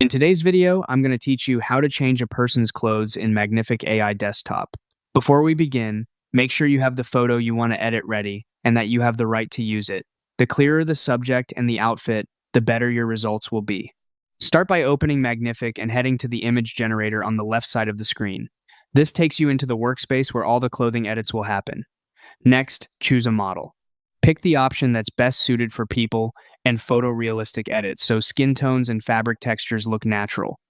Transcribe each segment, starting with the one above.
In today's video, I'm going to teach you how to change a person's clothes in Magnific AI Desktop. Before we begin, make sure you have the photo you want to edit ready and that you have the right to use it. The clearer the subject and the outfit, the better your results will be. Start by opening Magnific and heading to the image generator on the left side of the screen. This takes you into the workspace where all the clothing edits will happen. Next, choose a model. Pick the option that's best suited for people and photorealistic edits so skin tones and fabric textures look natural.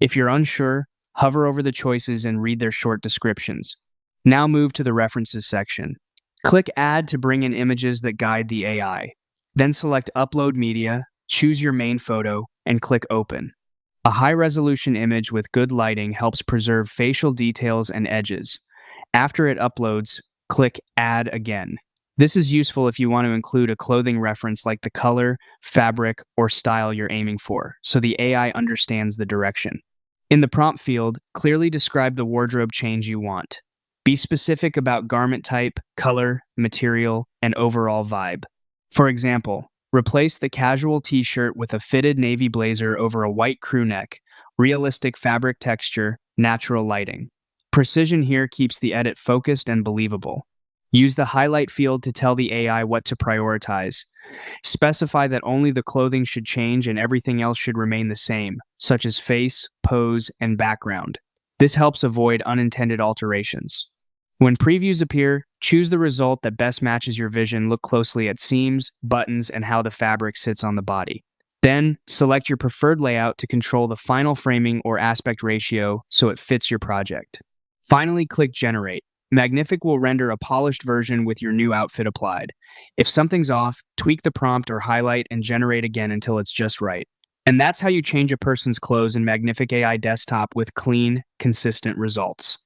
If you're unsure, hover over the choices and read their short descriptions. Now move to the References section. Click Add to bring in images that guide the AI. Then select Upload Media, choose your main photo, and click Open. A high-resolution image with good lighting helps preserve facial details and edges. After it uploads, click Add again. This is useful if you want to include a clothing reference like the color, fabric, or style you're aiming for, so the AI understands the direction. In the prompt field, clearly describe the wardrobe change you want. Be specific about garment type, color, material, and overall vibe. For example, replace the casual t-shirt with a fitted navy blazer over a white crew neck, realistic fabric texture, natural lighting. Precision here keeps the edit focused and believable. Use the highlight field to tell the AI what to prioritize. Specify that only the clothing should change and everything else should remain the same, such as face, pose, and background. This helps avoid unintended alterations. When previews appear, choose the result that best matches your vision. Look closely at seams, buttons, and how the fabric sits on the body. Then, select your preferred layout to control the final framing or aspect ratio so it fits your project. Finally, click Generate. Magnific will render a polished version with your new outfit applied. If something's off, tweak the prompt or highlight and generate again until it's just right. And that's how you change a person's clothes in Magnific AI Desktop with clean, consistent results.